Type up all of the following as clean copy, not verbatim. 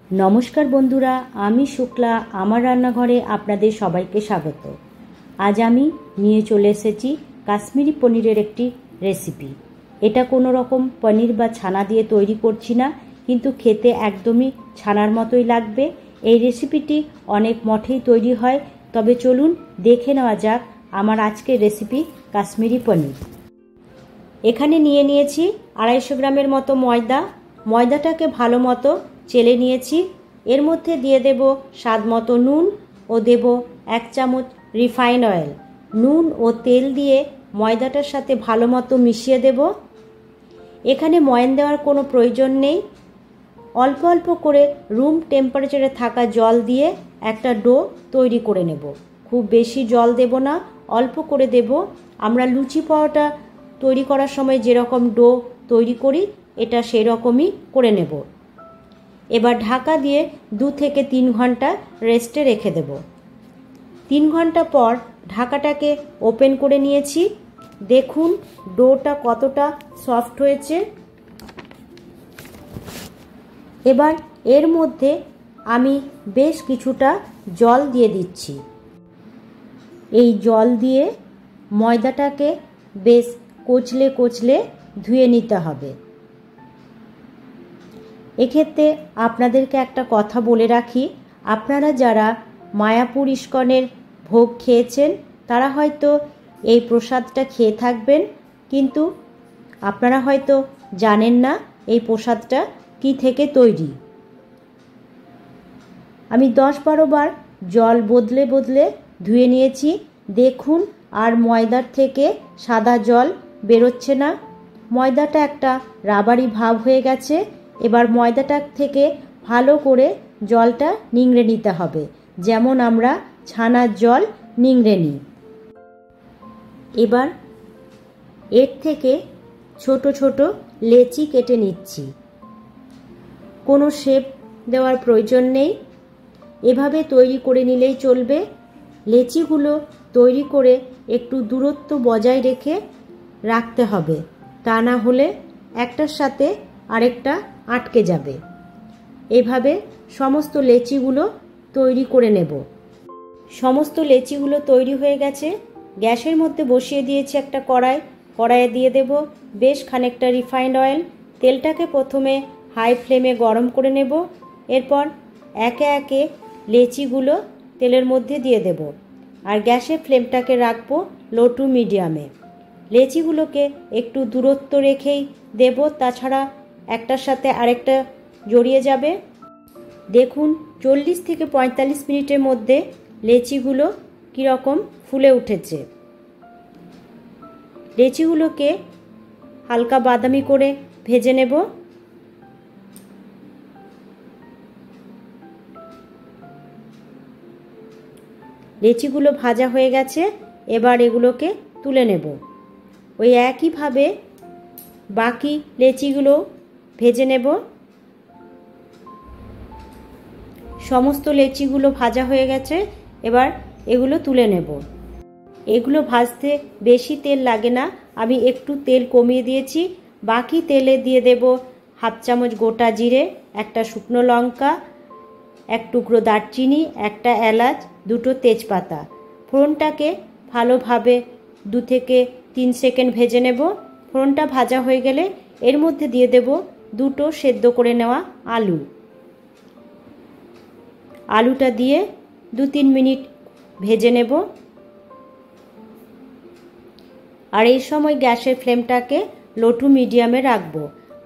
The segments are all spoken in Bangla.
नमस्कार बंधुरा आमी शुक्ला आमार रान्नाघरे आपनादेर सबाइके स्वागत। आज आमी निये चले एसेछि काश्मीरी पनीरेर एकटी रेसिपि। एटा कोनो रकम पनीर बा छाना दिये तैरी करछि ना, किन्तु खेते एकदमई छानार मतोई लागबे। एई रेसिपिटी अनेक मठेई तैरी हय, तबे चलुन देखे नेওয়া যাক आमार आजकेर रेसिपि काश्मीरी पनीर। एखाने निये नियेछि 250 ग्रामेर मतो मयदा। मयदाटाके भालो मतो চেলে নিয়েছি। এর মধ্যে দিয়ে দেব স্বাদ মতো নুন ও দেব 1 চামচ রিফাইন্ড অয়েল। নুন ও তেল দিয়ে ময়দাটার সাথে ভালো মতো মিশিয়ে দেব। এখানে ময়ান দেওয়ার কোনো প্রয়োজন নেই। অল্প অল্প করে রুম টেম্পারেচারে থাকা জল দিয়ে একটা ডো তৈরি করে নেব। খুব বেশি জল দেব না, অল্প করে দেব। আমরা লুচি পরোটা তৈরি করার সময় যেরকম ডো তৈরি করি এটা সেই রকমই করে নেব। এবার ঢাকা দিয়ে 2 থেকে 3 ঘন্টা রেস্টে রেখে দেব। 3 ঘন্টা পর ঢাকাটাকে ওপেন করে নিয়েছি। দেখুন ডোটা কতটা সফট হয়েছে। এবার এর মধ্যে আমি বেশ কিছুটা জল দিয়ে দিচ্ছি। এই জল দিয়ে ময়দাটাকে বেশ কচলে কচলে ধুয়ে নিতে হবে। এক্ষেত্রে আপনাদেরকে একটা কথা বলে রাখি, আপনারা যারা মায়াপুর ইস্কনের ভোগ খেয়েছেন তারা হয়তো এই প্রসাদটা খেয়ে থাকবেন, কিন্তু আপনারা হয়তো জানেন না এই প্রসাদটা কি থেকে তৈরি। আমি 10-12 বার জল বদলে বদলে ধুয়ে নিয়েছি। দেখুন আর ময়দার থেকে সাদা জল বেরোচ্ছে না। ময়দাটা একটা রাবারি ভাব হয়ে গেছে। এবার ময়দাটা থেকে ভালো করে জলটা নিংড়ে নিতে হবে, যেমন আমরা ছানার জল নিংড়ে নিই। এবার এর থেকে ছোট ছোট লেচি কেটে নিচ্ছি। কোনো শেপ দেওয়ার প্রয়োজন নেই, এভাবে তৈরি করে নিলেই চলবে। লেচিগুলো তৈরি করে একটু দূরত্ব বজায় রেখে রাখতে হবে, তা না হলে একটার সাথে আরেকটা আটকে যাবে। এভাবে সমস্ত লেচিগুলো তৈরি করে নেব। সমস্ত লেচিগুলো তৈরি হয়ে গেছে। গ্যাসের মধ্যে বসিয়ে দিয়েছি একটা কড়াই। কড়াইয়ে দিয়ে দেব বেশ খানিকটা রিফাইন্ড অয়েল। তেলটাকে প্রথমে হাই ফ্লেমে গরম করে নেব। এরপর একে একে লেচিগুলো তেলের মধ্যে দিয়ে দেব, আর গ্যাসের ফ্লেমটাকে রাখবো লো টু মিডিয়ামে। লেচিগুলোকে একটু দূরত্ব রেখেই দেব, তাছাড়া একটার সাথে আরেকটা জড়িয়ে যাবে। দেখুন 40 থেকে 45 মিনিটের মধ্যে লেচিগুলো কীরকম ফুলে উঠেছে। লেচিগুলোকে হালকা বাদামি করে ভেজে নেব। লেচিগুলো ভাজা হয়ে গেছে। এবার এগুলোকে তুলে নেব। ওই একইভাবে বাকি লেচিগুলো ভেজে নেব। সমস্ত লেচিগুলো ভাজা হয়ে গেছে। এবার এগুলো তুলে নেব। এগুলো ভাজতে বেশি তেল লাগে না, আমি একটু তেল কমিয়ে দিয়েছি। বাকি তেলে দিয়ে দেব 1/2 চামচ গোটা জিরে, একটা শুকনো লঙ্কা, এক টুকরো দারচিনি, একটা এলাচ, 2টো তেজপাতা। ফোড়নটাকে ভালোভাবে 2 থেকে 3 সেকেন্ড ভেজে নেব। ফোড়নটা ভাজা হয়ে গেলে এর মধ্যে দিয়ে দেব 2টো সেদ্ধ করে নেওয়া আলু। আলুটা দিয়ে 2-3 মিনিট ভেজে নেব। আর এই সময় গ্যাসের ফ্লেমটাকে লো টু মিডিয়ামে রাখবো।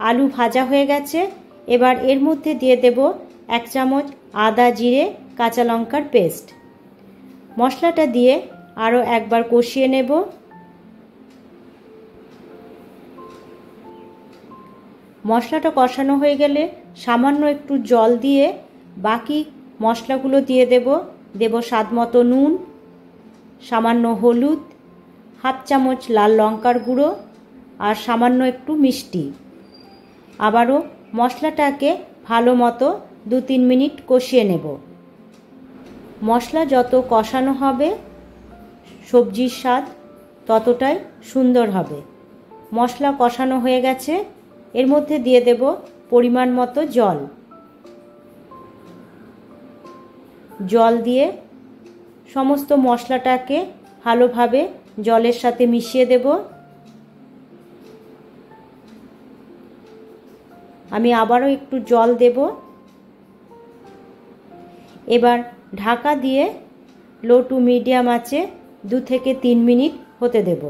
আলু ভাজা হয়ে গেছে। এবার এর মধ্যে দিয়ে দেব 1 চামচ আদা জিরে কাঁচা লঙ্কার পেস্ট। মশলাটা দিয়ে আরও একবার কষিয়ে নেব। মশলাটা কষানো হয়ে গেলে সামান্য একটু জল দিয়ে বাকি মশলাগুলো দিয়ে দেব স্বাদ মতো নুন, সামান্য হলুদ, 1/2 চামচ লাল লঙ্কার গুঁড়ো, আর সামান্য একটু মিষ্টি। আবারও মশলাটাকে ভালো মতো 2-3 মিনিট কষিয়ে নেব। মশলা যত কষানো হবে সবজির স্বাদ ততটাই সুন্দর হবে। মশলা কষানো হয়ে গেছে। এর মধ্যে দিয়ে দেব পরিমাণ মতো জল। জল দিয়ে সমস্ত মশলাটাকে ভালোভাবে জলের সাথে মিশিয়ে দেব। আমি আবারও একটু জল দেব। এবার ঢাকা দিয়ে লো টু মিডিয়াম আঁচে 2 থেকে 3 মিনিট হতে দেব।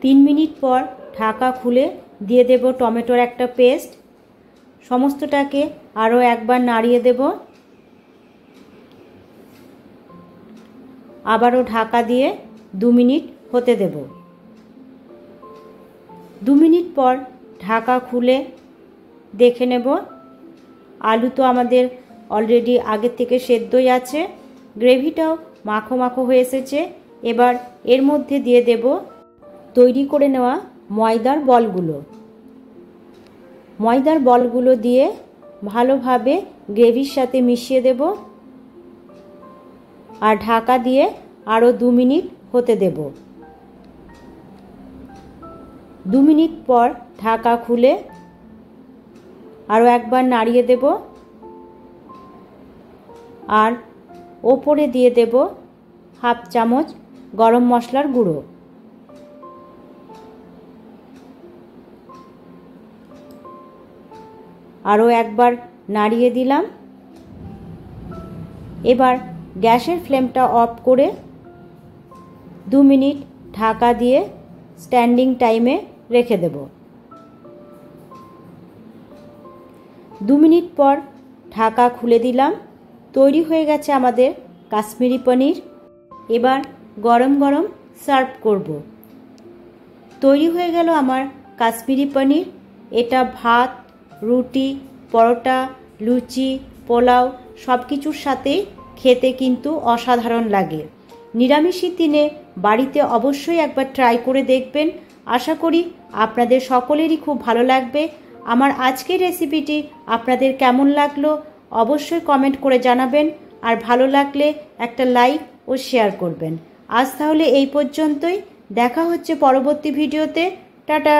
3 মিনিট পর ঢাকা খুলে দিয়ে দেব টমেটোর একটা পেস্ট। সমস্তটাকে আরও একবার নাড়িয়ে দেব। আবারও ঢাকা দিয়ে 2 মিনিট হতে দেব। 2 মিনিট পর ঢাকা খুলে দেখে নেব। আলু তো আমাদের অলরেডি আগে থেকে সেদ্ধই আছে, গ্রেভিটাও মাখো মাখো হয়ে এসেছে। এবার এর মধ্যে দিয়ে দেব তৈরি করে নেওয়া ময়দার বলগুলো। ময়দার বলগুলো দিয়ে ভালোভাবে গ্রেভির সাথে মিশিয়ে দেব আর ঢাকা দিয়ে আরও 2 মিনিট হতে দেব। 2 মিনিট পর ঢাকা খুলে আরও একবার নাড়িয়ে দেব আর ওপরে দিয়ে দেব হাফ চামচ গরম মশলার গুঁড়ো। আরও একবার নাড়িয়ে দিলাম। এবার গ্যাসের ফ্লেমটা অফ করে 2 মিনিট ঢাকা দিয়ে স্ট্যান্ডিং টাইমে রেখে দেব। 2 মিনিট পর ঢাকা খুলে দিলাম। তৈরি হয়ে গেছে আমাদের কাশ্মীরি পনির। এবার গরম গরম সার্ভ করব। তৈরি হয়ে গেল আমার কাশ্মীরি পনির। এটা ভাত, রুটি, পরোটা, লুচি, পোলাও সব কিছুর সাথে খেতে কিন্তু অসাধারণ লাগে। নিরামিষের দিনে বাড়িতে অবশ্যই একবার ট্রাই করে দেখবেন। আশা করি আপনাদের সকলেরই খুব ভালো লাগবে। আমার আজকের রেসিপিটি আপনাদের কেমন লাগলো অবশ্যই কমেন্ট করে জানাবেন, আর ভালো লাগলে একটা লাইক ও শেয়ার করবেন। আজ তাহলে এই পর্যন্তই। দেখা হচ্ছে পরবর্তী ভিডিওতে। টাটা।